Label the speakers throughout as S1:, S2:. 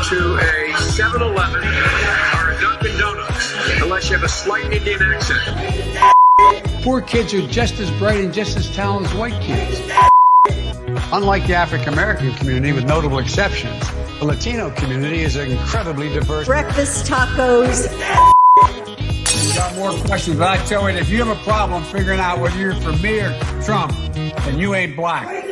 S1: to a 7-Eleven or a Dunkin' Donuts unless you have a slight Indian accent.
S2: Poor kids are just as bright and just as talented as white kids. Unlike the African American community, with notable exceptions, the Latino community is incredibly diverse.
S3: Breakfast tacos.
S2: Got more questions, but I tell you, if you have a problem figuring out whether you're for me or Trump, then you ain't black.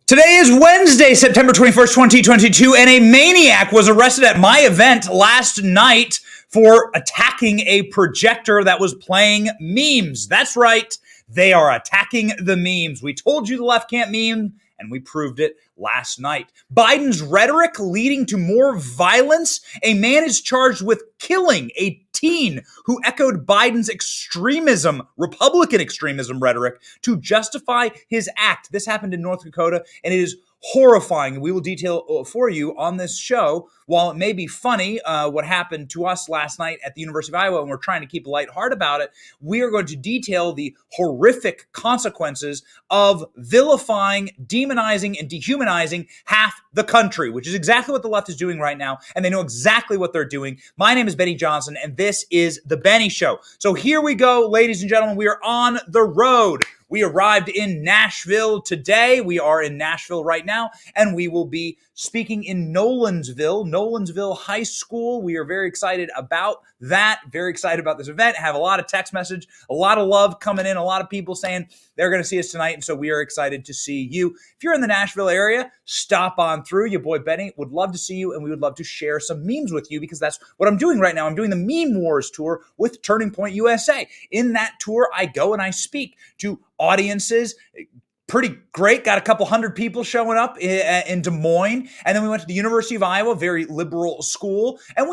S4: Today is Wednesday, September 21st, 2022, and a maniac was arrested at my event last night for attacking a projector that was playing memes. That's right. They are attacking the memes. We told you the left can't meme, and we proved it last night. Biden's rhetoric leading to more violence. A man is charged with killing a teen who echoed Biden's extremism, Republican extremism rhetoric to justify his act. This happened in North Dakota, and it is horrifying. We will detail for you on this show. While it may be funny what happened to us last night at the University of Iowa, and we're trying to keep a light heart about it, we are going to detail the horrific consequences of vilifying, demonizing, and dehumanizing half the country, which is exactly what the left is doing right now, and they know exactly what they're doing. My name is Benny Johnson, and this is The Benny Show. So here we go, ladies and gentlemen. We are on the road. We arrived in Nashville today. We are in Nashville right now, and we will be speaking in Nolensville High School. We are very excited about that, very excited about this event. Have a lot of text message, a lot of love coming in, a lot of people saying they're going to see us tonight, and so we are excited to see you. If you're in the Nashville area, stop on through. Your boy Benny would love to see you, and we would love to share some memes with you because that's what I'm doing right now. I'm doing the Meme Wars tour with Turning Point USA. In that tour, I go and I speak to audiences. Pretty great. Got a couple hundred people showing up in Des Moines. And then we went to the University of Iowa, very liberal school. And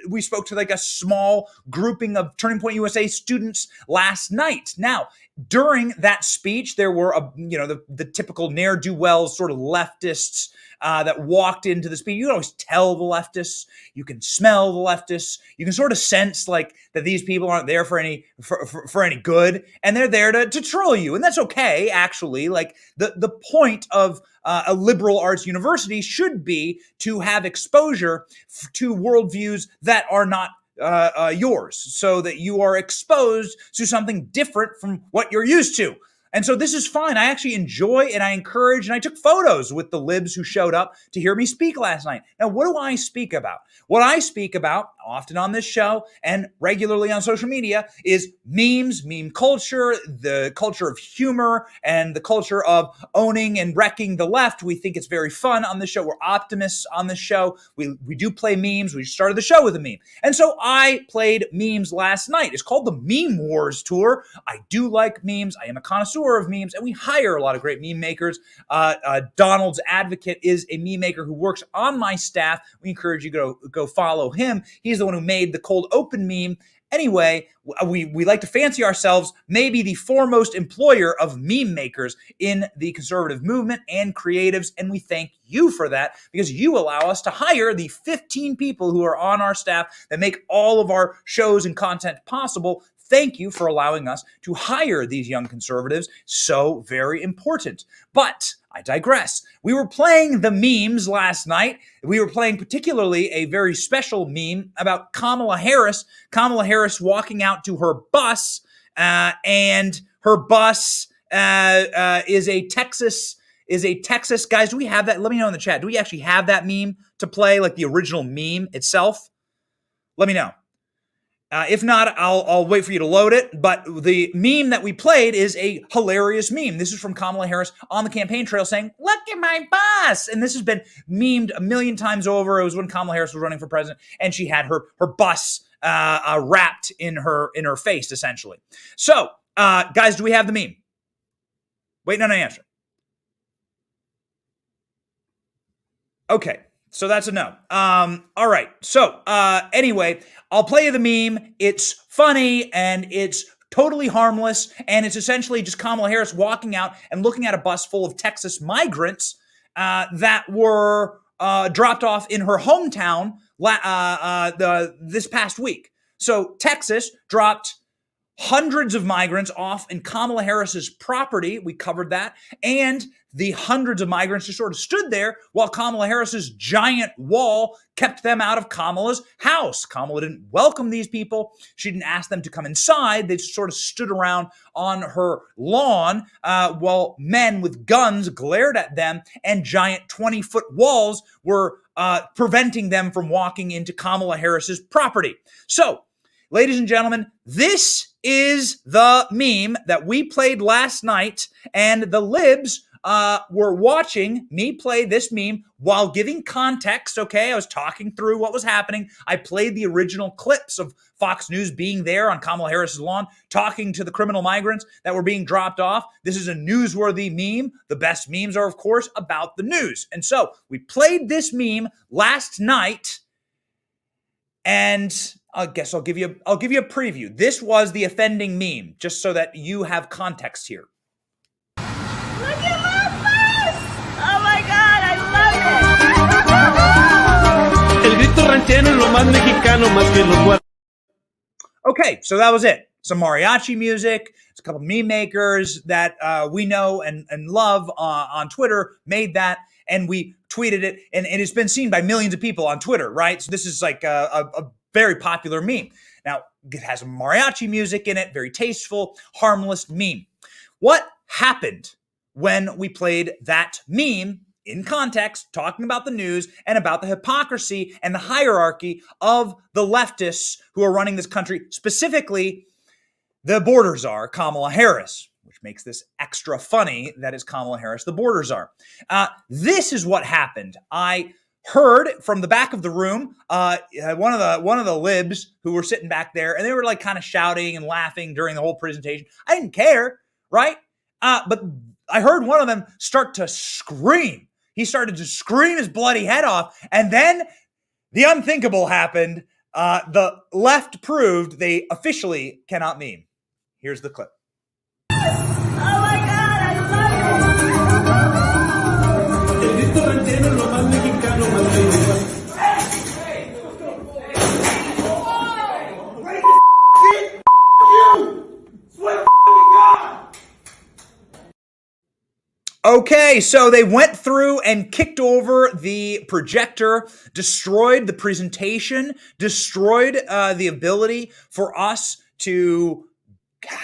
S4: we spoke to like a small grouping of Turning Point USA students last night. Now, during that speech, there were, the typical ne'er-do-wells sort of leftists that walked into the speech. You can always tell the leftists. You can smell the leftists. You can sort of sense like that these people aren't there for any good, and they're there to troll you, and that's okay. Actually, like the point of a liberal arts university should be to have exposure to worldviews that are not yours, so that you are exposed to something different from what you're used to. And so this is fine. I actually enjoy and I encourage, and I took photos with the Libs who showed up to hear me speak last night. Now, what do I speak about? What I speak about often on this show and regularly on social media is memes, meme culture, the culture of humor, and the culture of owning and wrecking the left. We think it's very fun on this show. We're optimists on this show. We do play memes. We started the show with a meme. And so I played memes last night. It's called the Meme Wars Tour. I do like memes. I am a connoisseur of memes, and we hire a lot of great meme makers. Donald's Advocate is a meme maker who works on my staff. We encourage you to go follow him. He's the one who made the cold open meme. Anyway, we like to fancy ourselves maybe the foremost employer of meme makers in the conservative movement and creatives, and we thank you for that because you allow us to hire the 15 people who are on our staff that make all of our shows and content possible. Thank you for allowing us to hire these young conservatives. So very important. But I digress. We were playing the memes last night. We were playing particularly a very special meme about Kamala Harris. Kamala Harris walking out to her bus, and her bus is a Texas. Guys, do we have that? Let me know in the chat. Do we actually have that meme to play, like the original meme itself? Let me know. If not, I'll wait for you to load it. But the meme that we played is a hilarious meme. This is from Kamala Harris on the campaign trail saying, "Look at my bus." And this has been memed a million times over. It was when Kamala Harris was running for president, and she had her bus wrapped in her face, essentially. So, guys, do we have the meme? Waiting on an answer. Okay. So that's a no. All right. So anyway, I'll play you the meme. It's funny and it's totally harmless. And it's essentially just Kamala Harris walking out and looking at a bus full of Texas migrants that were dropped off in her hometown this past week. So Texas dropped hundreds of migrants off in Kamala Harris's property. We covered that. And the hundreds of migrants just sort of stood there while Kamala Harris's giant wall kept them out of Kamala's house. Kamala didn't welcome these people. She didn't ask them to come inside. They just sort of stood around on her lawn while men with guns glared at them, and giant 20-foot walls were preventing them from walking into Kamala Harris's property. So, ladies and gentlemen, this is the meme that we played last night, and the libs were watching me play this meme while giving context, okay? I was talking through what was happening. I played the original clips of Fox News being there on Kamala Harris's lawn, talking to the criminal migrants that were being dropped off. This is a newsworthy meme. The best memes are, of course, about the news. And so we played this meme last night, and I guess I'll give you a preview. This was the offending meme, just so that you have context here.
S3: Look at my face! Oh my God, I love it!
S5: El grito ranchero es lo más mexicano, más que los guardias.
S4: Okay, so that was it. Some mariachi music. It's a couple meme makers that we know and love on Twitter made that, and we tweeted it, and it's been seen by millions of people on Twitter, right? So this is like a very popular meme. Now, it has mariachi music in it, very tasteful, harmless meme. What happened when we played that meme in context, talking about the news and about the hypocrisy and the hierarchy of the leftists who are running this country, specifically the border czar, Kamala Harris, which makes this extra funny that is Kamala Harris, the border czar. This is what happened. I heard from the back of the room, one of the libs who were sitting back there, and they were like kind of shouting and laughing during the whole presentation. I didn't care, right? But I heard one of them start to scream. He started to scream his bloody head off, and then the unthinkable happened. The left proved they officially cannot meme. Here's the clip.
S3: Oh my God, I love it!
S5: El grito ranchero es lo más mexicano, más que los guardias.
S4: Okay, so they went through and kicked over the projector, destroyed the presentation, destroyed the ability for us to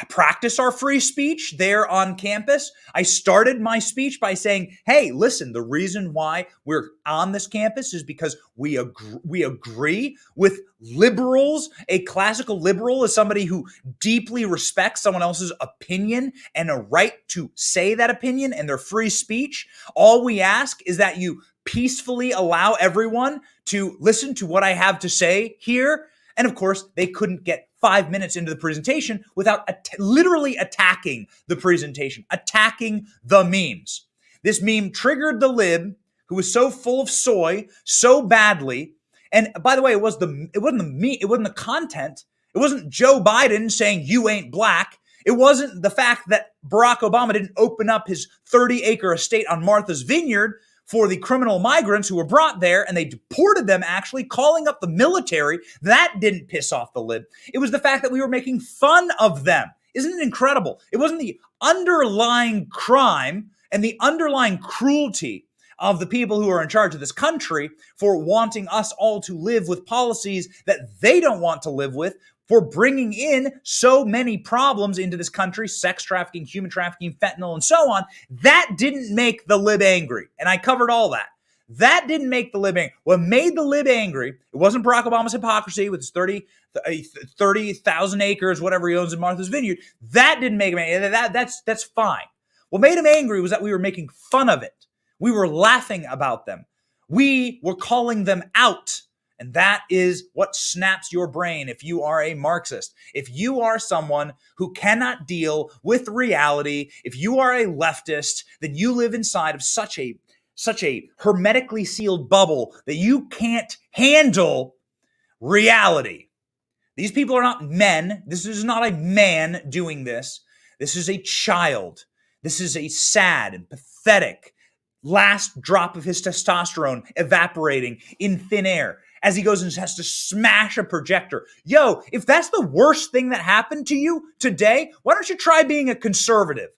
S4: practice our free speech there on campus. I started my speech by saying, hey, listen, the reason why we're on this campus is because we agree with liberals. A classical liberal is somebody who deeply respects someone else's opinion and a right to say that opinion and their free speech. All we ask is that you peacefully allow everyone to listen to what I have to say here. And of course, they couldn't get 5 minutes into the presentation without literally attacking the presentation, attacking the memes. This meme triggered the lib, who was so full of soy so badly. And by the way, it wasn't the content. It wasn't Joe Biden saying you ain't black. It wasn't the fact that Barack Obama didn't open up his 30-acre estate on Martha's Vineyard for the criminal migrants who were brought there, and they deported them, actually calling up the military. That didn't piss off the lib. It was the fact that we were making fun of them. Isn't it incredible? It wasn't the underlying crime and the underlying cruelty of the people who are in charge of this country for wanting us all to live with policies that they don't want to live with, for bringing in so many problems into this country, sex trafficking, human trafficking, fentanyl, and so on. That didn't make the lib angry. And I covered all that. That didn't make the lib angry. What made the lib angry, it wasn't Barack Obama's hypocrisy with his 30,000 acres, whatever he owns in Martha's Vineyard. That didn't make him angry. That's fine. What made him angry was that we were making fun of it. We were laughing about them. We were calling them out. And that is what snaps your brain if you are a Marxist. If you are someone who cannot deal with reality, if you are a leftist, then you live inside of such a hermetically sealed bubble that you can't handle reality. These people are not men. This is not a man doing this. This is a child. This is a sad and pathetic last drop of his testosterone evaporating in thin air. as he goes and has to smash a projector. Yo, if that's the worst thing that happened to you today, why don't you try being a conservative?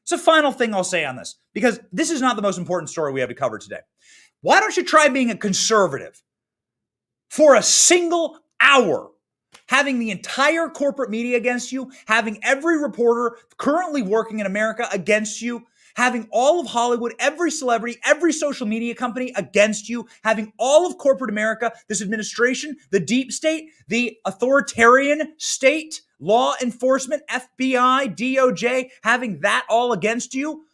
S4: It's a final thing I'll say on this, because this is not the most important story we have to cover today. Why don't you try being a conservative for a single hour? Having the entire corporate media against you, having every reporter currently working in America against you, having all of Hollywood, every celebrity, every social media company against you, having all of corporate America, this administration, the deep state, the authoritarian state, law enforcement, FBI, DOJ, having that all against you,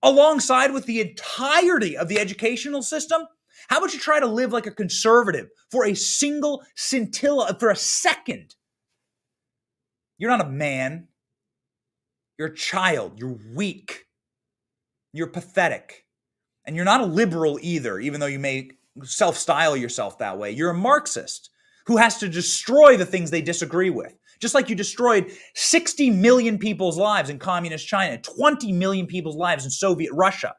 S4: alongside with the entirety of the educational system. How about you try to live like a conservative for a single scintilla, for a second? You're not a man. You're a child. You're weak. You're pathetic. And you're not a liberal either, even though you may self-style yourself that way. You're a Marxist who has to destroy the things they disagree with. Just like you destroyed 60 million people's lives in communist China, 20 million people's lives in Soviet Russia,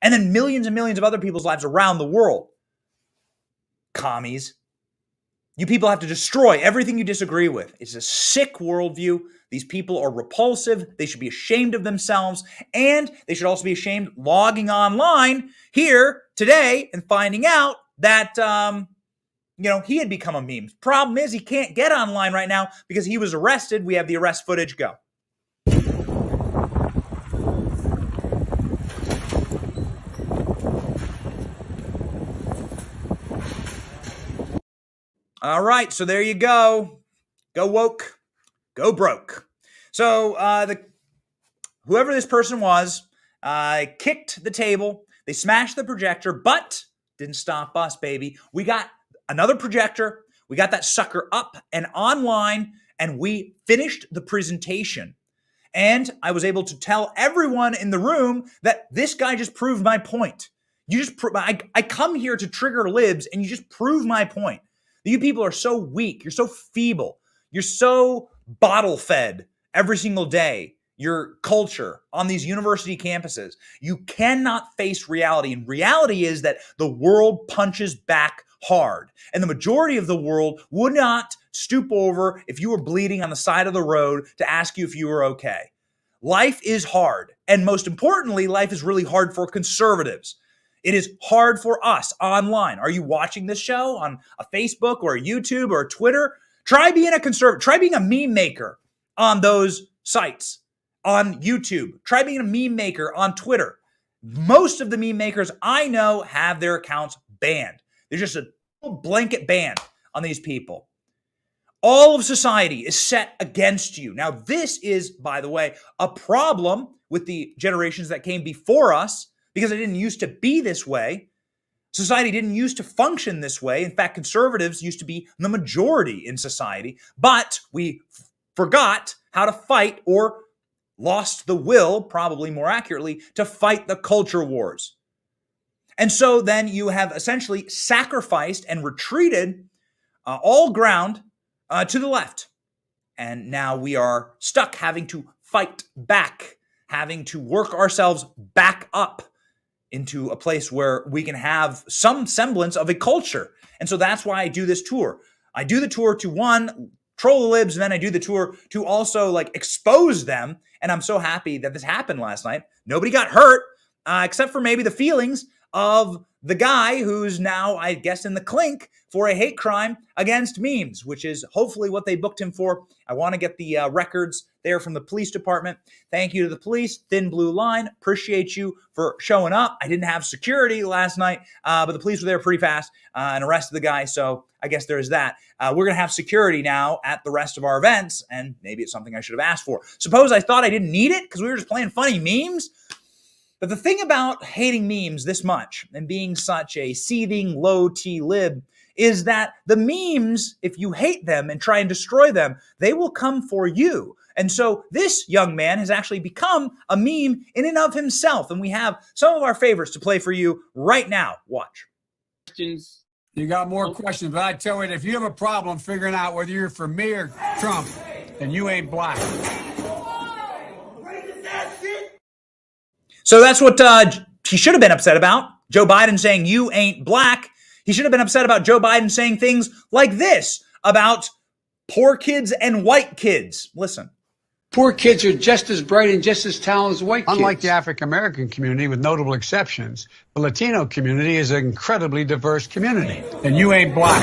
S4: and then millions and millions of other people's lives around the world. Commies. You people have to destroy everything you disagree with. It's a sick worldview. These people are repulsive. They should be ashamed of themselves. And they should also be ashamed logging online here today and finding out that, he had become a meme. Problem is, he can't get online right now because he was arrested. We have the arrest footage. Go. All right, so there you go. Go woke, go broke. So whoever this person was kicked the table. They smashed the projector, but didn't stop us, baby. We got another projector. We got that sucker up and online, and we finished the presentation. And I was able to tell everyone in the room that this guy just proved my point. I come here to trigger libs, and you just prove my point. You people are so weak. You're so feeble. You're so bottle-fed every single day. Your culture on these university campuses. You cannot face reality. And reality is that the world punches back hard. And the majority of the world would not stoop over if you were bleeding on the side of the road to ask you if you were okay. Life is hard. And most importantly, life is really hard for conservatives. It is hard for us online. Are you watching this show on a Facebook or a YouTube or a Twitter? Try being a conservative. Try being a meme maker on those sites, on YouTube. Try being a meme maker on Twitter. Most of the meme makers I know have their accounts banned. There's just a blanket ban on these people. All of society is set against you. Now, this is, by the way, a problem with the generations that came before us, because it didn't used to be this way. Society didn't used to function this way. In fact, conservatives used to be the majority in society, but we forgot how to fight, or lost the will, probably more accurately, to fight the culture wars. And so then you have essentially sacrificed and retreated all ground to the left. And now we are stuck having to fight back, having to work ourselves back up into a place where we can have some semblance of a culture. And so that's why I do this tour. I do the tour to, one, troll the libs, and then I do the tour to also expose them. And I'm so happy that this happened last night. Nobody got hurt, except for maybe the feelings of the guy who's now, I guess, in the clink for a hate crime against memes, which is hopefully what they booked him for. I want to get the records there from the police department. Thank you to the police, Thin Blue Line. Appreciate you for showing up. I didn't have security last night, but the police were there pretty fast and arrested the guy. So I guess there's that. We're going to have security now at the rest of our events, and maybe it's something I should have asked for. Suppose I thought I didn't need it because we were just playing funny memes. But the thing about hating memes this much and being such a seething low-T lib is that the memes, if you hate them and try and destroy them, they will come for you. And so this young man has actually become a meme in and of himself. And we have some of our favorites to play for you right now. Watch.
S5: Questions.
S2: You got more questions, but I tell you, if you have a problem figuring out whether you're for me or Trump, then you ain't black.
S4: So that's what he should have been upset about. Joe Biden saying you ain't black. He should have been upset about Joe Biden saying things like this about poor kids and white kids. Listen.
S2: Poor kids are just as bright and just as talented as white kids. Unlike the African American community, with notable exceptions, the Latino community is an incredibly diverse community. And you ain't black.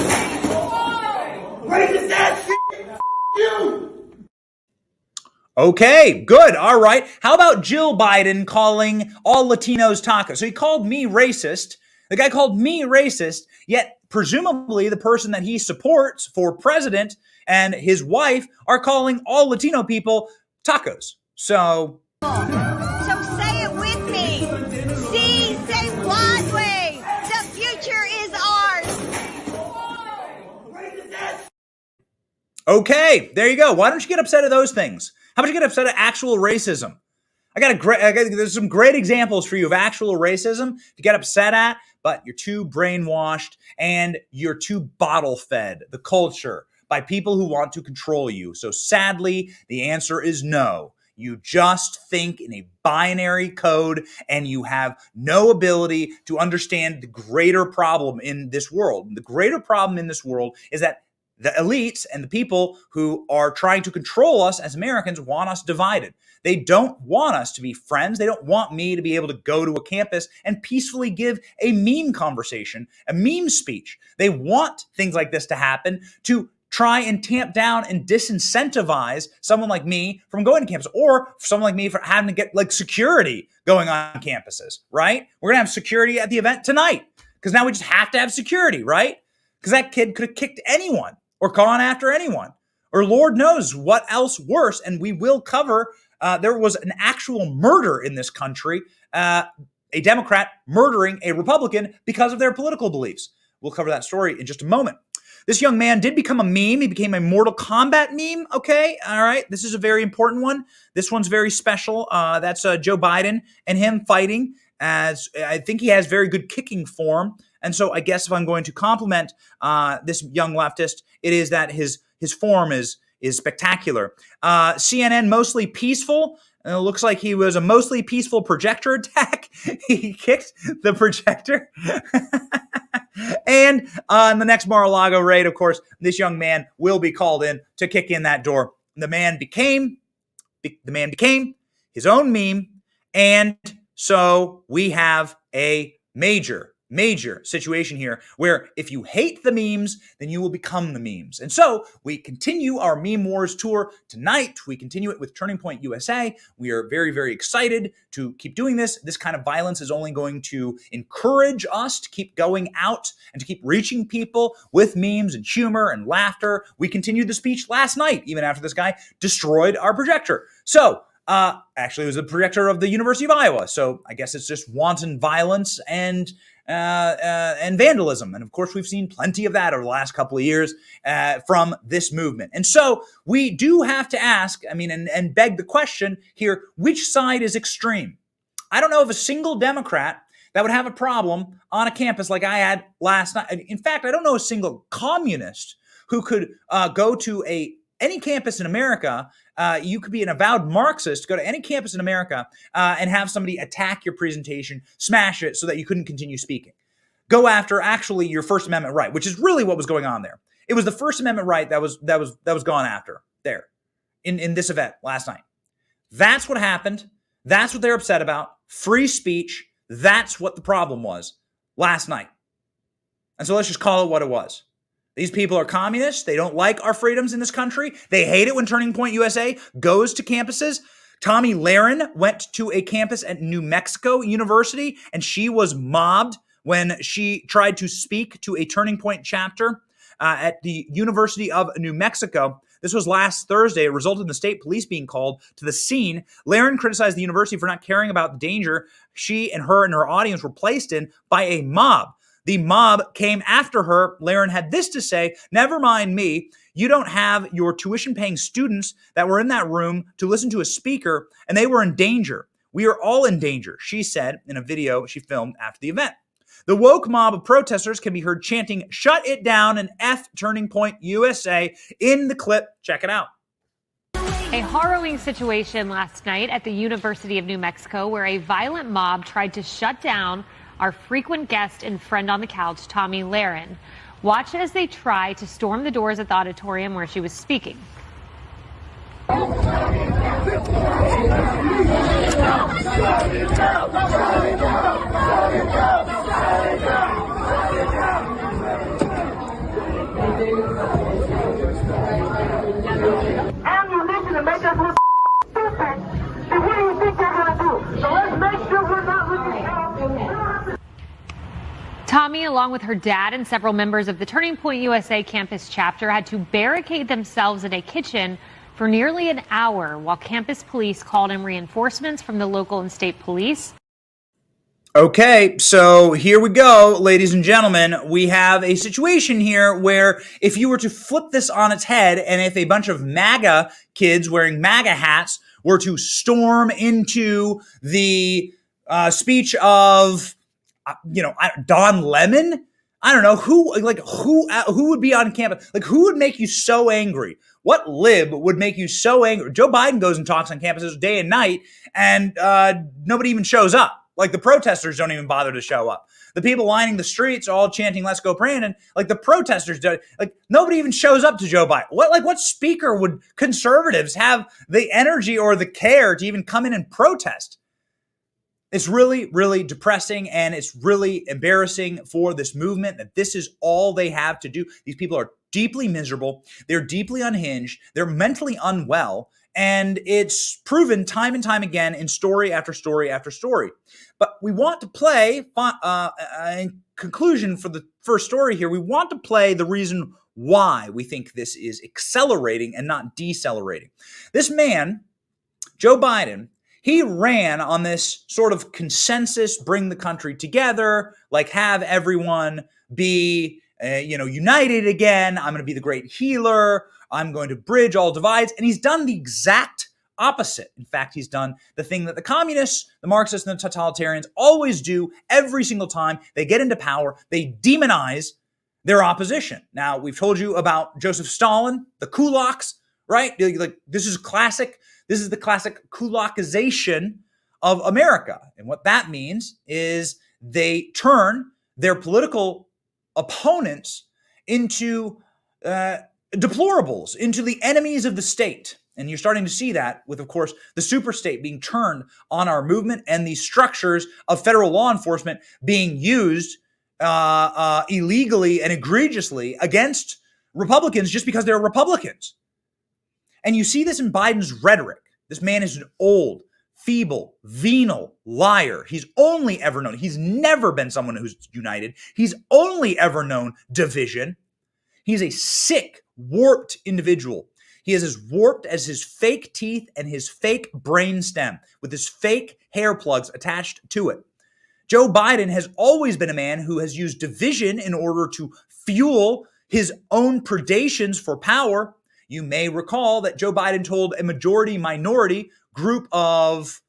S5: Racist ass shit! You!
S4: Okay, good. All right. How about Jill Biden calling all Latinos tacos? So he called me racist. The guy called me racist, yet presumably the person that he supports for president and his wife are calling all Latino people tacos. So
S3: say it with me. See, say Broadway. The future is ours.
S4: okay, there you go. Why don't you get upset at those things? How about you get upset at actual racism? There's some great examples for you of actual racism to get upset at, but you're too brainwashed and you're too bottle fed the culture by people who want to control you. So sadly, the answer is no. You just think in a binary code and you have no ability to understand the greater problem in this world. The greater problem in this world is that the elites and the people who are trying to control us as Americans want us divided. They don't want us to be friends. They don't want me to be able to go to a campus and peacefully give a meme conversation, a meme speech. They want things like this to happen to try and tamp down and disincentivize someone like me from going to campus, or someone like me for having to get like security going on campuses, right? We're going to have security at the event tonight because now we just have to have security, right? Because that kid could have kicked anyone or gone after anyone, or Lord knows what else worse. And we will cover, there was an actual murder in this country, a Democrat murdering a Republican because of their political beliefs. We'll cover that story in just a moment. This young man did become a meme. He became a Mortal Kombat meme. Okay. All right. This is a very important one. This one's very special. That's Joe Biden and him fighting, as I think he has very good kicking form. And so I guess if I'm going to compliment this young leftist, it is that his form is spectacular. CNN mostly peaceful. It looks like he was a mostly peaceful projector attack. He kicked the projector. And on the next Mar-a-Lago raid, of course, this young man will be called in to kick in that door. The man became his own meme. And so we have a major situation here where if you hate the memes, then you will become the memes. And so we continue our Meme Wars tour tonight. We continue it with Turning Point USA. We are very, very excited to keep doing this. This kind of violence is only going to encourage us to keep going out and to keep reaching people with memes and humor and laughter. We continued the speech last night, even after this guy destroyed our projector. So actually, it was the projector of the University of Iowa. So I guess it's just wanton violence and vandalism. And of course, we've seen plenty of that over the last couple of years from this movement. And so we do have to ask, and beg the question here, which side is extreme? I don't know of a single Democrat that would have a problem on a campus like I had last night. In fact, I don't know a single communist who could go to any campus in America. You could be an avowed Marxist, go to any campus in America and have somebody attack your presentation, smash it so that you couldn't continue speaking. Go after actually your First Amendment right, which is really what was going on there. It was the First Amendment right that was gone after there in this event last night. That's what happened. That's what they're upset about. Free speech. That's what the problem was last night. And so let's just call it what it was. These people are communists. They don't like our freedoms in this country. They hate it when Turning Point USA goes to campuses. Tomi Lahren went to a campus at New Mexico University, and she was mobbed when she tried to speak to a Turning Point chapter at the University of New Mexico. This was last Thursday. It resulted in the state police being called to the scene. Lahren criticized the university for not caring about the danger she and her audience were placed in by a mob. The mob came after her. Lahren had this to say: "Never mind me. You don't have your tuition-paying students that were in that room to listen to a speaker, and they were in danger. We are all in danger," she said in a video she filmed after the event. The woke mob of protesters can be heard chanting, "Shut it down," and F Turning Point USA in the clip. Check it out.
S6: A harrowing situation last night at the University of New Mexico where a violent mob tried to shut down our frequent guest and friend on the couch, Tomi Lahren. Watch as they try to storm the doors at the auditorium where she was speaking.
S5: Ammunition to make us look stupid. And what do you think they're going to do? So let's make sure we're not looking.
S6: Tomi, along with her dad and several members of the Turning Point USA campus chapter, had to barricade themselves in a kitchen for nearly an hour while campus police called in reinforcements from the local and state police.
S4: Okay, so here we go, ladies and gentlemen. We have a situation here where if you were to flip this on its head, and if a bunch of MAGA kids wearing MAGA hats were to storm into the speech of, Don Lemon, I don't know who would be on campus. Like, who would make you so angry? What lib would make you so angry? Joe Biden goes and talks on campuses day and night, and nobody even shows up. Like, the protesters don't even bother to show up. The people lining the streets all chanting, "Let's go, Brandon." Like, the protesters don't. Like, nobody even shows up to Joe Biden. What speaker would conservatives have the energy or the care to even come in and protest? It's really, really depressing, and it's really embarrassing for this movement that this is all they have to do. These people are deeply miserable. They're deeply unhinged. They're mentally unwell. And it's proven time and time again in story after story after story. But we want to play, in conclusion for the first story here, we want to play the reason why we think this is accelerating and not decelerating. This man, Joe Biden, he ran on this sort of consensus, bring the country together, like have everyone be, united again. I'm going to be the great healer. I'm going to bridge all divides. And he's done the exact opposite. In fact, he's done the thing that the communists, the Marxists, and the totalitarians always do every single time they get into power. They demonize their opposition. Now, we've told you about Joseph Stalin, the kulaks, right? Like, this is classic. This is the classic kulakization of America. And what that means is they turn their political opponents into deplorables, into the enemies of the state. And you're starting to see that with, of course, the super state being turned on our movement and the structures of federal law enforcement being used illegally and egregiously against Republicans just because they're Republicans. And you see this in Biden's rhetoric. This man is an old, feeble, venal liar. He's never been someone who's united. He's only ever known division. He's a sick, warped individual. He is as warped as his fake teeth and his fake brain stem with his fake hair plugs attached to it. Joe Biden has always been a man who has used division in order to fuel his own predations for power. You may recall that Joe Biden told a majority-minority group of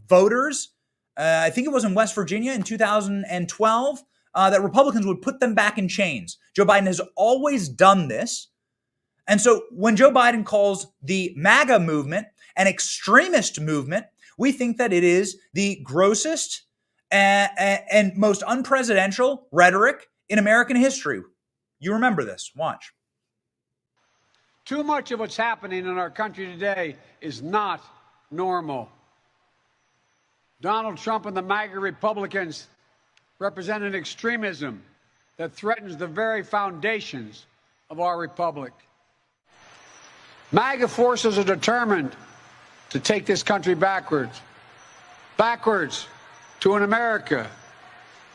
S4: voters, I think it was in West Virginia in 2012, that Republicans would put them back in chains. Joe Biden has always done this. And so when Joe Biden calls the MAGA movement an extremist movement, we think that it is the grossest and most unpresidential rhetoric in American history. You remember this. Watch.
S7: Too much of what's happening in our country today is not normal. Donald Trump and the MAGA Republicans represent an extremism that threatens the very foundations of our republic. MAGA forces are determined to take this country backwards to an America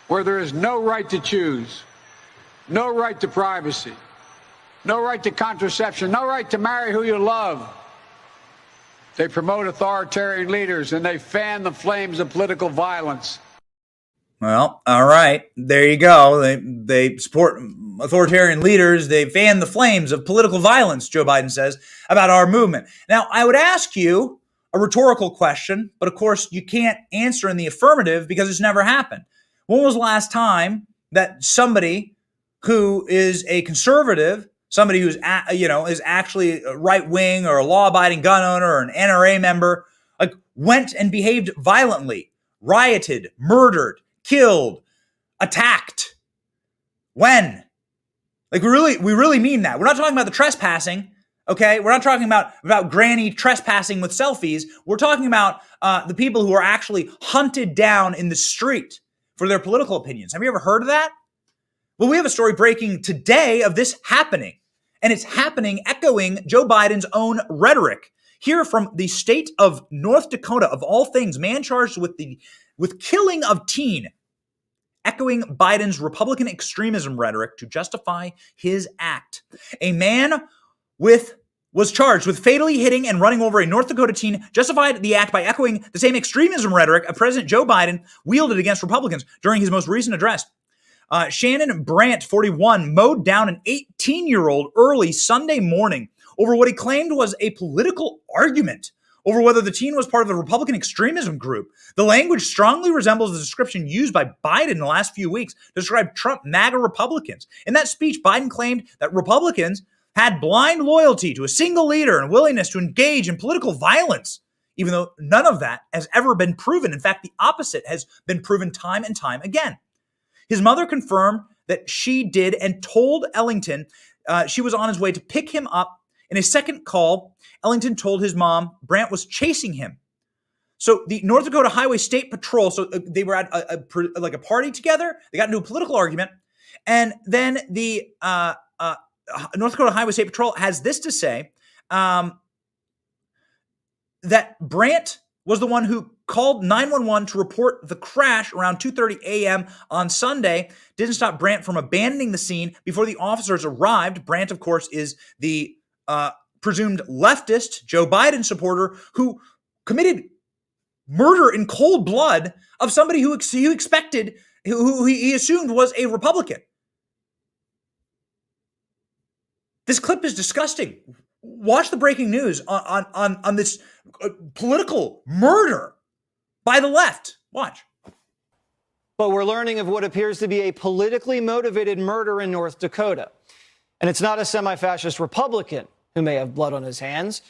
S7: where there is no right to choose, no right to privacy, no right to contraception, no right to marry who you love. They promote authoritarian leaders and they fan the flames of political violence.
S4: Well, all right. There you go. They support authoritarian leaders. They fan the flames of political violence, Joe Biden says, about our movement. Now, I would ask you a rhetorical question, but of course you can't answer in the affirmative because it's never happened. When was the last time that somebody who is a conservative, somebody who's is actually a right-wing or a law-abiding gun owner or an NRA member, went and behaved violently, rioted, murdered, killed, attacked. When? Like we really mean that. We're not talking about the trespassing, okay? We're not talking about granny trespassing with selfies. We're talking about the people who are actually hunted down in the street for their political opinions. Have you ever heard of that? Well, we have a story breaking today of this happening, and it's happening echoing Joe Biden's own rhetoric. Here from the state of North Dakota, of all things, man charged with killing of teen, echoing Biden's Republican extremism rhetoric to justify his act. A man was charged with fatally hitting and running over a North Dakota teen, justified the act by echoing the same extremism rhetoric of President Joe Biden wielded against Republicans during his most recent address. Shannon Brandt, 41, mowed down an 18-year-old early Sunday morning over what he claimed was a political argument over whether the teen was part of the Republican extremism group. The language strongly resembles the description used by Biden in the last few weeks to describe Trump MAGA Republicans. In that speech, Biden claimed that Republicans had blind loyalty to a single leader and willingness to engage in political violence, even though none of that has ever been proven. In fact, the opposite has been proven time and time again. His mother confirmed that she did and told Ellington she was on his way to pick him up. In a second call, Ellington told his mom Brandt was chasing him. So the North Dakota Highway State Patrol, so they were at a party together. They got into a political argument. And then the North Dakota Highway State Patrol has this to say, that Brandt was the one who called 911 to report the crash around 2:30 a.m. on Sunday. Didn't stop Brandt from abandoning the scene before the officers arrived. Brandt, of course, is the presumed leftist Joe Biden supporter who committed murder in cold blood of somebody who he assumed was a Republican. This clip is disgusting. Watch the breaking news on this political murder by the left. Watch.
S8: But we're learning of what appears to be a politically motivated murder in North Dakota. And it's not a semi-fascist Republican who may have blood on his hands.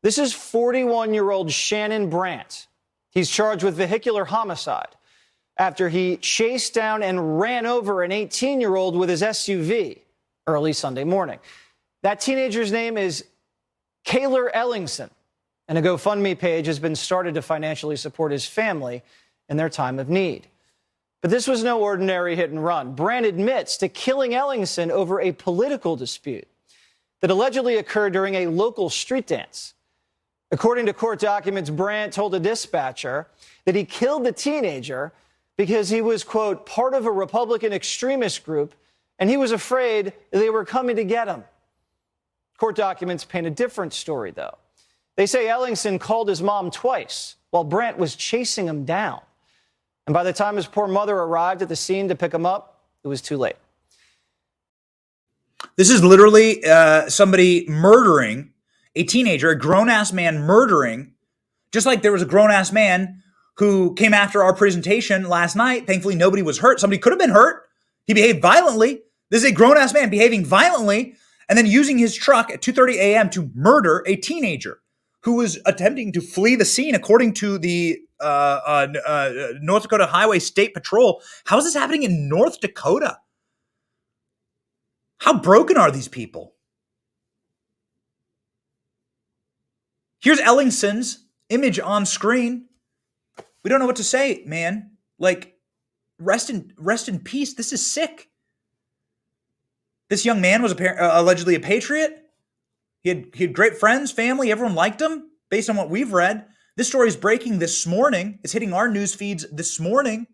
S8: This is 41-year-old Shannon Brandt. He's charged with vehicular homicide after he chased down and ran over an 18-year-old with his SUV early Sunday morning. That teenager's name is Kaylor Ellingson, and a GoFundMe page has been started to financially support his family in their time of need. But this was no ordinary hit and run. Brandt admits to killing Ellingson over a political dispute that allegedly occurred during a local street dance. According to court documents, Brandt told a dispatcher that he killed the teenager because he was, quote, part of a Republican extremist group, and he was afraid they were coming to get him. Court documents paint a different story, though. They say Ellingson called his mom twice while Brandt was chasing him down. And by the time his poor mother arrived at the scene to pick him up, it was too late.
S4: This is literally somebody murdering a teenager, a grown-ass man murdering, just like there was a grown-ass man who came after our presentation last night. Thankfully, nobody was hurt. Somebody could have been hurt. He behaved violently. This is a grown-ass man behaving violently and then using his truck at 2:30 a.m. to murder a teenager who was attempting to flee the scene, according to the North Dakota Highway State Patrol. How is this happening in North Dakota? How broken are these people? Here's Ellingson's image on screen. We don't know what to say, man. Like, rest in peace. This is sick. This young man was allegedly a patriot. He had great friends, family. Everyone liked him, based on what we've read. This story is breaking this morning. It's hitting our news feeds this morning.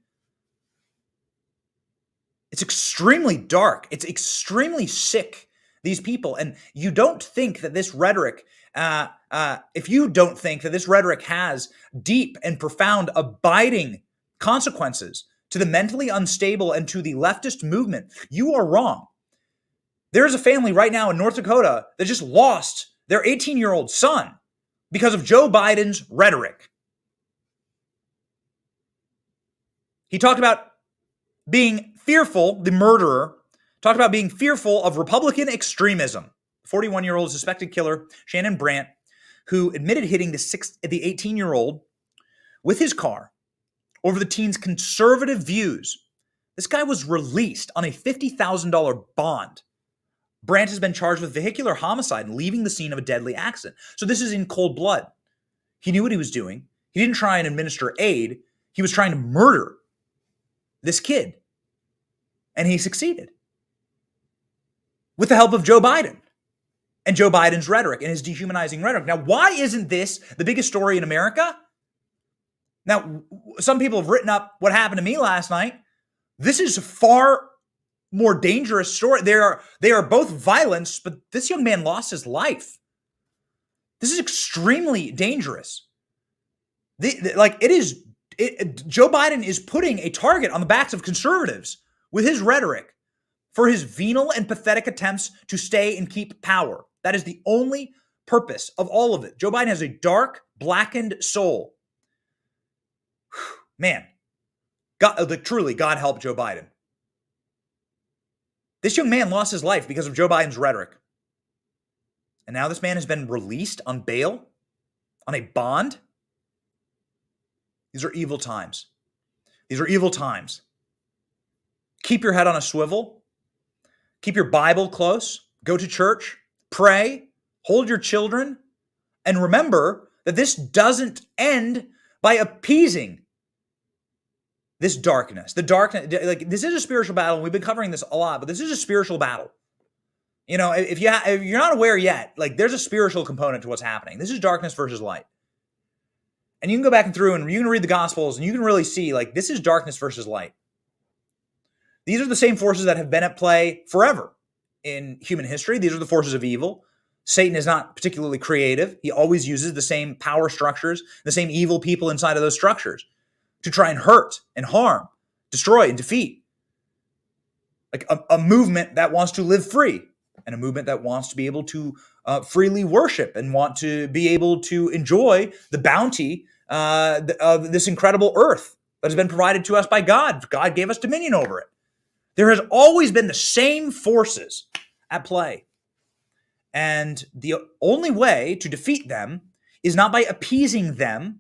S4: It's extremely dark. It's extremely sick, these people. And you don't think that this rhetoric, if you don't think that this rhetoric has deep and profound abiding consequences to the mentally unstable and to the leftist movement, you are wrong. There's a family right now in North Dakota that just lost their 18-year-old son because of Joe Biden's rhetoric. He talked about being fearful, the murderer, talked about being fearful of Republican extremism. 41-year-old suspected killer, Shannon Brandt, who admitted hitting the 18-year-old with his car over the teen's conservative views. This guy was released on a $50,000 bond. Brandt has been charged with vehicular homicide and leaving the scene of a deadly accident. So this is in cold blood. He knew what he was doing. He didn't try and administer aid. He was trying to murder this kid. And he succeeded. With the help of Joe Biden and Joe Biden's rhetoric and his dehumanizing rhetoric. Now, why isn't this the biggest story in America? Now, some people have written up what happened to me last night. This is a far more dangerous story. They are both violence, but this young man lost his life. This is extremely dangerous. Joe Biden is putting a target on the backs of conservatives with his rhetoric for his venal and pathetic attempts to stay and keep power. That is the only purpose of all of it. Joe Biden has a dark, blackened soul. Man, truly, God help Joe Biden. This young man lost his life because of Joe Biden's rhetoric. And now this man has been released on bail, on a bond. These are evil times. These are evil times. Keep your head on a swivel. Keep your Bible close. Go to church. Pray. Hold your children. And remember that this doesn't end by appeasing this darkness. The darkness, this is a spiritual battle. We've been covering this a lot, but this is a spiritual battle. You know, if you're not aware yet, there's a spiritual component to what's happening. This is darkness versus light. And you can go back and through and you can read the Gospels and you can really see, this is darkness versus light. These are the same forces that have been at play forever in human history. These are the forces of evil. Satan is not particularly creative. He always uses the same power structures, the same evil people inside of those structures to try and hurt and harm, destroy and defeat. A movement that wants to live free and a movement that wants to be able to freely worship and want to be able to enjoy the bounty of this incredible earth that has been provided to us by God. God gave us dominion over it. There has always been the same forces at play. And the only way to defeat them is not by appeasing them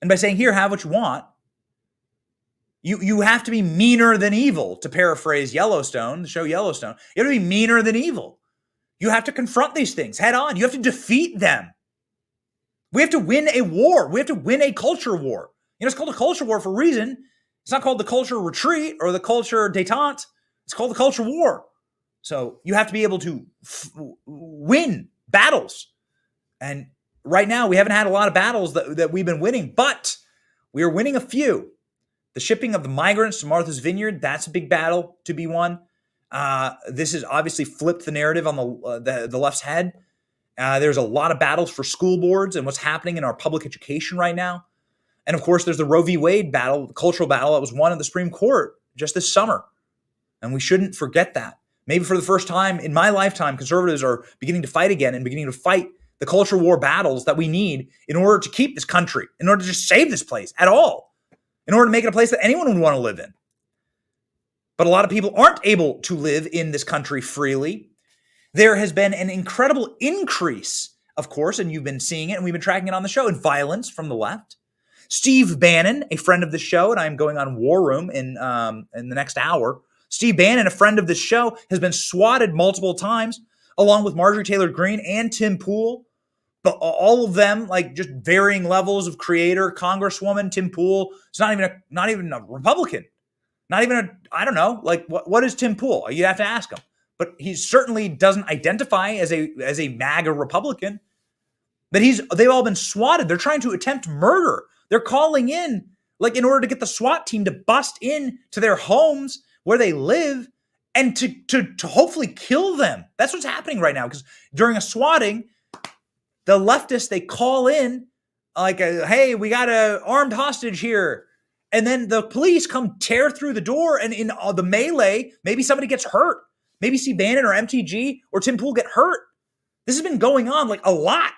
S4: and by saying, here, have what you want. You have to be meaner than evil, to paraphrase Yellowstone, the show Yellowstone. You have to be meaner than evil. You have to confront these things head on. You have to defeat them. We have to win a war. We have to win a culture war. You know, it's called a culture war for a reason. It's not called the culture retreat or the culture détente. It's called the culture war. So you have to be able to win battles. And right now, we haven't had a lot of battles that we've been winning, but we are winning a few. The shipping of the migrants to Martha's Vineyard, that's a big battle to be won. This has obviously flipped the narrative on the left's head. There's a lot of battles for school boards and what's happening in our public education right now. And of course, there's the Roe v. Wade battle, the cultural battle that was won in the Supreme Court just this summer. And we shouldn't forget that. Maybe for the first time in my lifetime, conservatives are beginning to fight again and beginning to fight the culture war battles that we need in order to keep this country, in order to just save this place at all, in order to make it a place that anyone would want to live in. But a lot of people aren't able to live in this country freely. There has been an incredible increase, of course, and you've been seeing it, and we've been tracking it on the show, in violence from the left. Steve Bannon, a friend of the show, and I'm going on War Room in the next hour. Steve Bannon, a friend of the show, has been swatted multiple times, along with Marjorie Taylor Greene and Tim Pool. But all of them, just varying levels of creator. Congresswoman Tim Pool is not even a Republican. Not even I don't know. What is Tim Pool? You have to ask him. But he certainly doesn't identify as a MAGA Republican. But they've all been swatted. They're trying to attempt murder. They're calling in, in order to get the SWAT team to bust in to their homes where they live and to hopefully kill them. That's what's happening right now. Because during a swatting, the leftists, they call in hey, we got an armed hostage here. And then the police come tear through the door, and in the melee, maybe somebody gets hurt. Maybe Steve Bannon or MTG or Tim Pool get hurt. This has been going on a lot.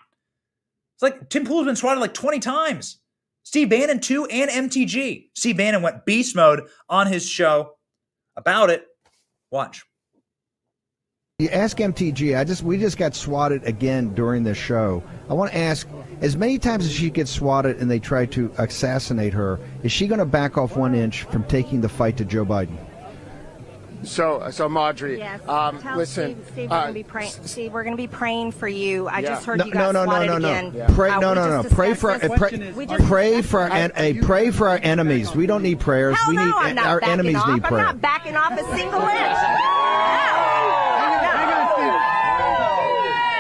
S4: It's Tim Pool's been swatted 20 times. Steve Bannon too, and MTG. Steve Bannon went beast mode on his show about it. Watch.
S9: You ask MTG. We just got swatted again during this show. I want to ask, as many times as she gets swatted and they try to assassinate her, is she going to back off 1 inch from taking the fight to Joe Biden?
S10: So Marjorie,
S3: Yes.
S10: listen.
S3: Steve, we're going to be praying for you. I just heard
S9: No,
S3: you got swatted again.
S9: Pray, pray for our enemies. We don't need prayers.
S3: Hell
S9: We
S3: no,
S9: need
S3: I'm not
S9: our
S3: backing
S9: enemies
S3: off.
S9: need prayer.
S3: I'm not backing off a single inch.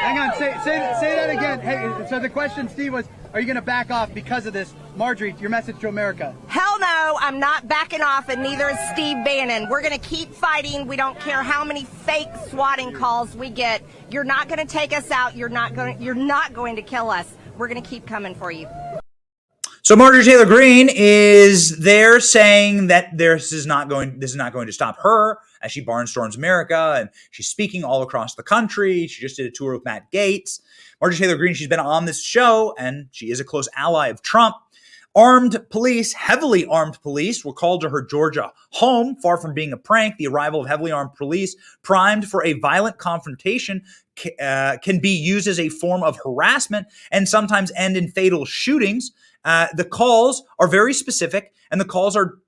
S11: Hang on, say that again. Hey, so the question, Steve, was, are you going to back off because of this? Marjorie, your message to America.
S3: Hell no, I'm not backing off, and neither is Steve Bannon. We're going to keep fighting. We don't care how many fake swatting calls we get. You're not going to take us out. You're not going to kill us. We're going to keep coming for you.
S4: So Marjorie Taylor Greene is there saying that this is not going to stop her as she barnstorms America, and she's speaking all across the country. She just did a tour with Matt Gaetz. Marjorie Taylor Greene, she's been on this show, and she is a close ally of Trump. Heavily armed police were called to her Georgia home. Far from being a prank, the arrival of heavily armed police primed for a violent confrontation can be used as a form of harassment and sometimes end in fatal shootings. The calls are very specific, and the calls are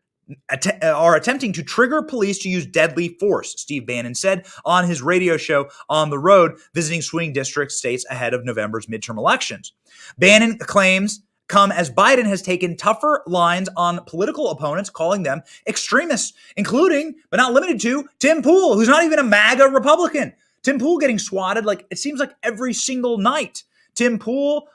S4: attempting to trigger police to use deadly force, Steve Bannon said on his radio show On the Road, visiting swing district states ahead of November's midterm elections. Bannon claims come as Biden has taken tougher lines on political opponents, calling them extremists, including, but not limited to, Tim Pool, who's not even a MAGA Republican. Tim Pool getting swatted, it seems like every single night. Tim Pool,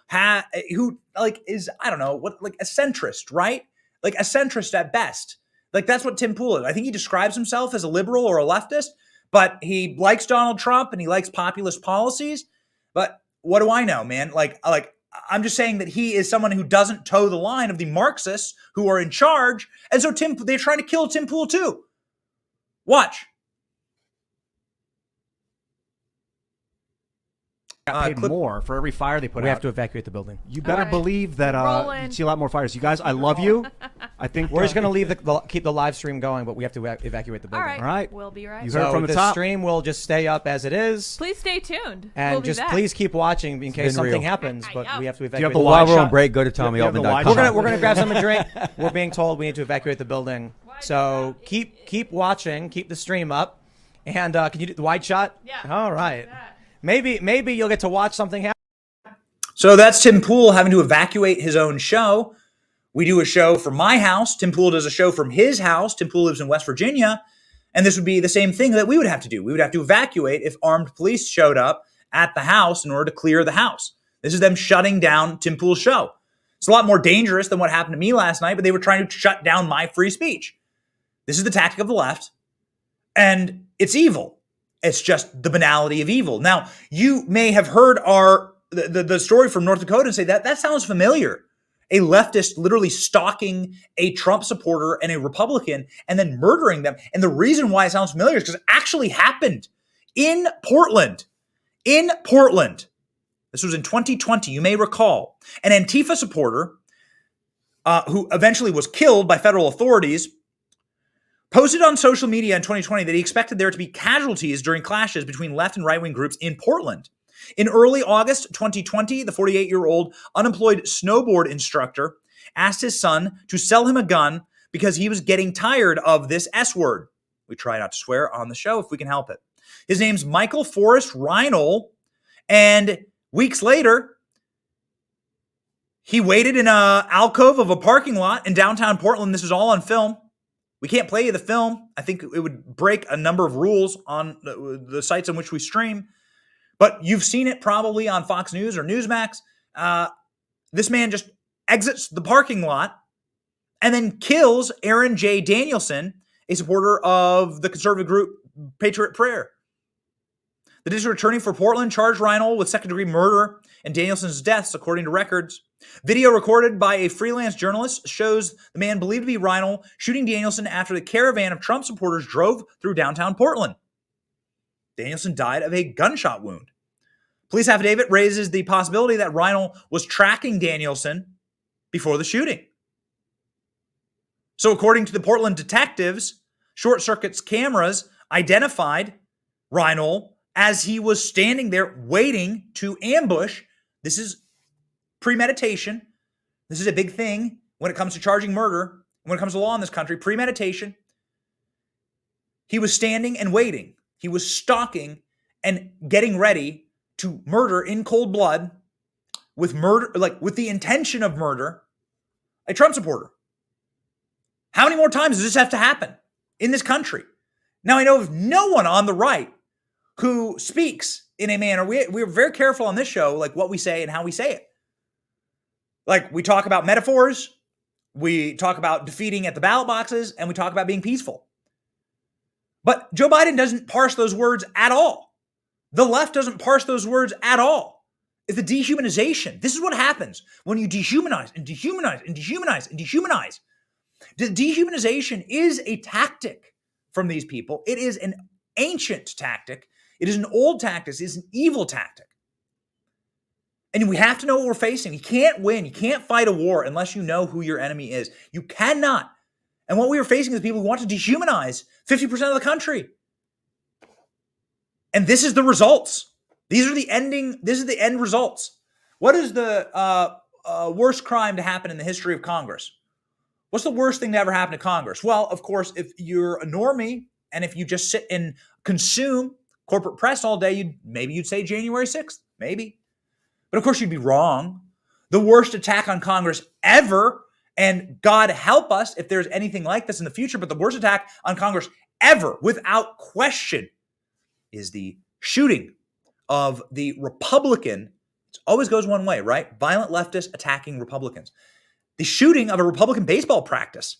S4: who is, I don't know, a centrist, right? A centrist at best. That's what Tim Pool is. I think he describes himself as a liberal or a leftist, but he likes Donald Trump and he likes populist policies. But what do I know, man? I'm just saying that he is someone who doesn't toe the line of the Marxists who are in charge. And so they're trying to kill Tim Pool too. Watch.
S12: Paid more for every fire they put out.
S13: We have to evacuate the building.
S12: You better believe that you see a lot more fires. You guys, I love you. I think
S13: we're just going to keep the live stream going, but we have to evacuate the building.
S12: All right.
S14: We'll be right.
S12: You heard from the top.
S13: Stream will just stay up as it is.
S14: Please stay tuned.
S13: And just please keep watching in case something happens. But we have to evacuate.
S12: Do you have
S13: the
S12: while
S13: we're
S12: on break, go to TommyAltman.com.
S13: We're gonna grab something to drink. We're being told we need to evacuate the building. So keep watching, keep the stream up, and can you do the wide shot?
S14: Yeah.
S13: All right. Maybe you'll get to watch something happen.
S4: So that's Tim Pool having to evacuate his own show. We do a show from my house. Tim Pool does a show from his house. Tim Pool lives in West Virginia. And this would be the same thing that we would have to do. We would have to evacuate if armed police showed up at the house in order to clear the house. This is them shutting down Tim Pool's show. It's a lot more dangerous than what happened to me last night, but they were trying to shut down my free speech. This is the tactic of the left. And it's evil. It's just the banality of evil. Now, you may have heard the story from North Dakota and say that sounds familiar. A leftist literally stalking a Trump supporter and a Republican and then murdering them. And the reason why it sounds familiar is because it actually happened in Portland. In Portland. This was in 2020, you may recall. An Antifa supporter who eventually was killed by federal authorities posted on social media in 2020 that he expected there to be casualties during clashes between left and right-wing groups in Portland. In early August 2020, the 48-year-old unemployed snowboard instructor asked his son to sell him a gun because he was getting tired of this S word. We try not to swear on the show if we can help it. His name's Michael Forrest Reinl, and weeks later, he waited in an alcove of a parking lot in downtown Portland. This is all on film. We can't play you the film. I think it would break a number of rules on the sites on which we stream. But you've seen it probably on Fox News or Newsmax. This man just exits the parking lot and then kills Aaron J. Danielson, a supporter of the conservative group Patriot Prayer. The district attorney for Portland charged Reinl with second-degree murder and Danielson's deaths, according to records. Video recorded by a freelance journalist shows the man believed to be Reinl shooting Danielson after the caravan of Trump supporters drove through downtown Portland. Danielson died of a gunshot wound. Police affidavit raises the possibility that Reinl was tracking Danielson before the shooting. So according to the Portland detectives, short circuits cameras identified Reinl as he was standing there waiting to ambush. This is premeditation. This is a big thing when it comes to charging murder, when it comes to law in this country, premeditation. He was standing and waiting. He was stalking and getting ready to murder in cold blood with the intention of murder, a Trump supporter. How many more times does this have to happen in this country? Now, I know of no one on the right who speaks in a manner. We're very careful on this show, like what we say and how we say it. Like, we talk about metaphors, we talk about defeating at the ballot boxes, and we talk about being peaceful. But Joe Biden doesn't parse those words at all. The left doesn't parse those words at all. It's the dehumanization. This is what happens when you dehumanize and dehumanize and dehumanize and dehumanize. The dehumanization is a tactic from these people. It is an ancient tactic. It is an old tactic. It is an evil tactic. And we have to know what we're facing. You can't win. You can't fight a war unless you know who your enemy is. You cannot. And what we are facing is people who want to dehumanize 50% of the country. And this is the results. This is the end results. What is the worst crime to happen in the history of Congress? What's the worst thing to ever happen to Congress? Well, of course, if you're a normie and if you just sit and consume corporate press all day, maybe you'd say January 6th, maybe. But of course, you'd be wrong. The worst attack on Congress ever, and God help us if there's anything like this in the future, but the worst attack on Congress ever, without question, is the shooting of the Republican. It always goes one way, right? Violent leftists attacking Republicans. The shooting of a Republican baseball practice.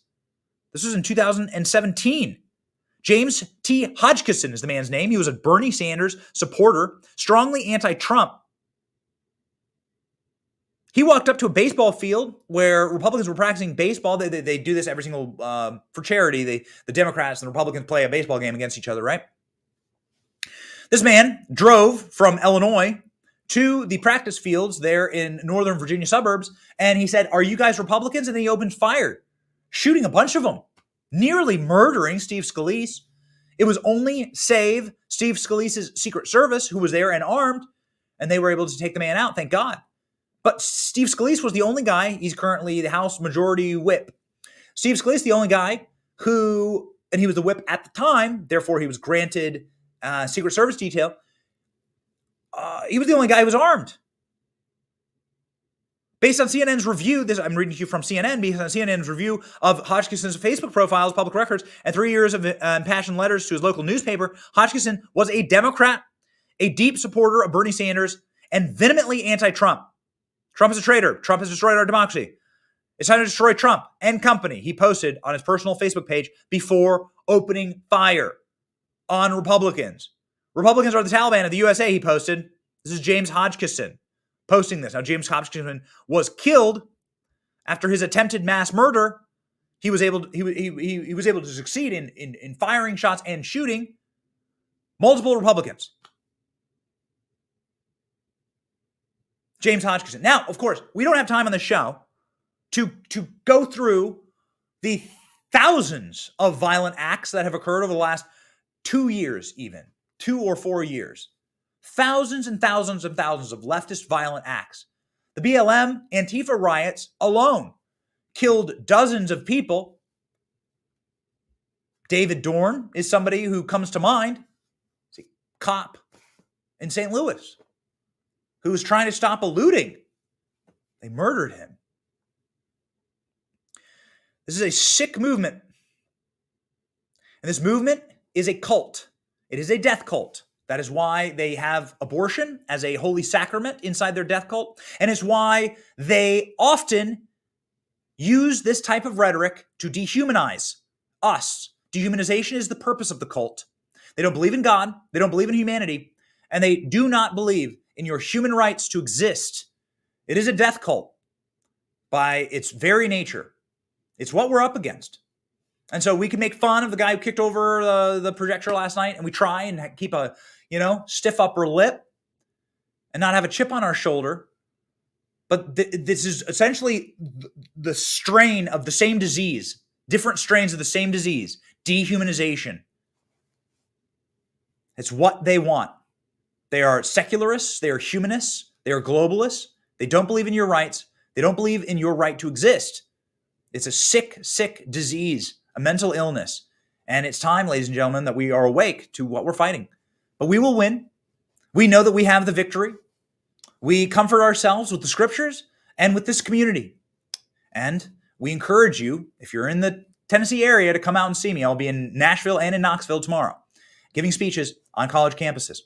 S4: This was in 2017. James T. Hodgkinson is the man's name. He was a Bernie Sanders supporter, strongly anti-Trump. He walked up to a baseball field where Republicans were practicing baseball. They do this every single, for charity. The Democrats and the Republicans play a baseball game against each other, right? This man drove from Illinois to the practice fields there in Northern Virginia suburbs, and he said, "Are you guys Republicans?" And then he opened fire, shooting a bunch of them, nearly murdering Steve Scalise. It was only save Steve Scalise's Secret Service, who was there and armed, and they were able to take the man out, thank God. But Steve Scalise was the only guy. He's currently the House Majority Whip. Steve Scalise, the only guy who, and he was the whip at the time, therefore he was granted Secret Service detail. He was the only guy who was armed. Based on CNN's review, I'm reading to you from CNN, based on CNN's review of Hodgkinson's Facebook profiles, public records, and 3 years of impassioned letters to his local newspaper, Hodgkinson was a Democrat, a deep supporter of Bernie Sanders, and vehemently anti-Trump. Trump is a traitor. Trump has destroyed our democracy. It's time to destroy Trump and company, he posted on his personal Facebook page before opening fire on Republicans. Republicans are the Taliban of the USA, he posted. This is James Hodgkinson posting this. Now, James Hodgkinson was killed after his attempted mass murder. He was able to succeed in firing shots and shooting multiple Republicans. James Hodgkinson. Now, of course, we don't have time on the show to go through the thousands of violent acts that have occurred over the last 2 years, even 2 or 4 years. Thousands and thousands and thousands of leftist violent acts. The BLM Antifa riots alone killed dozens of people. David Dorn is somebody who comes to mind. He's a cop in St. Louis who was trying to stop a looting. They murdered him. This is a sick movement. And this movement is a cult. It is a death cult. That is why they have abortion as a holy sacrament inside their death cult. And it's why they often use this type of rhetoric to dehumanize us. Dehumanization is the purpose of the cult. They don't believe in God. They don't believe in humanity. And they do not believe in your human rights to exist. It is a death cult by its very nature. It's what we're up against. And so we can make fun of the guy who kicked over the projector last night, and we try and keep a, stiff upper lip and not have a chip on our shoulder. But this is essentially the strain of the same disease, different strains of the same disease, dehumanization. It's what they want. They are secularists. They are humanists. They are globalists. They don't believe in your rights. They don't believe in your right to exist. It's a sick, sick disease, a mental illness. And it's time, ladies and gentlemen, that we are awake to what we're fighting. But we will win. We know that we have the victory. We comfort ourselves with the scriptures and with this community. And we encourage you, if you're in the Tennessee area, to come out and see me. I'll be in Nashville and in Knoxville tomorrow, giving speeches on college campuses.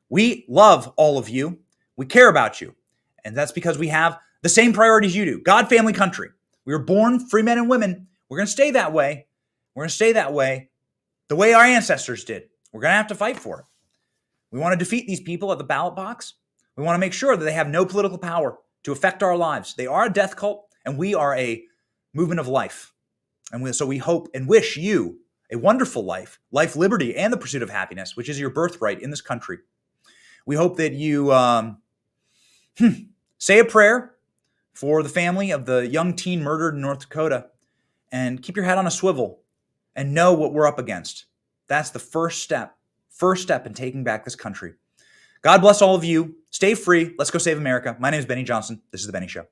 S4: We love all of you. We care about you. And that's because we have the same priorities you do. God, family, country. We were born free men and women. We're going to stay that way. We're going to stay that way the way our ancestors did. We're going to have to fight for it. We want to defeat these people at the ballot box. We want to make sure that they have no political power to affect our lives. They are a death cult, and we are a movement of life. And so we hope and wish you a wonderful life, liberty, and the pursuit of happiness, which is your birthright in this country. We hope that you say a prayer for the family of the young teen murdered in North Dakota, and keep your head on a swivel and know what we're up against. That's the first step in taking back this country. God bless all of you. Stay free. Let's go save America. My name is Benny Johnson. This is The Benny Show.